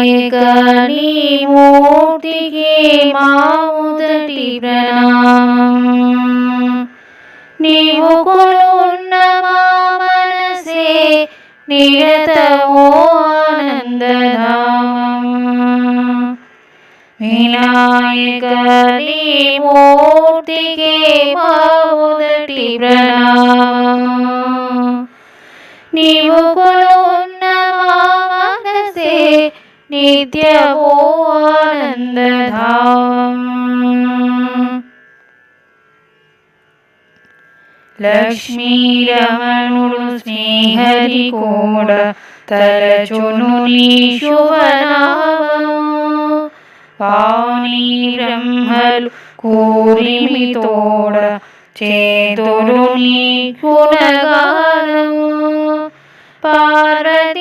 వినాయక నీ మూర్తికి మా మొదటి ప్రణామం. నీవు కొలున్న మా మనసే నిరతమో ఆనందధామం. వినాయక నీ మూర్తికి మా మొదటి ప్రణామం. నీవు కొలున్న మా మనసే నిత్యమో ఆనందధామం. లక్ష్మీ రమణుడు శ్రీహరి కోడ తలచును నీ శుభనామం. పావని బ్రహ్మలు కూరిమి తోడ చేతురు నీ గుణగానము. పార్వతీ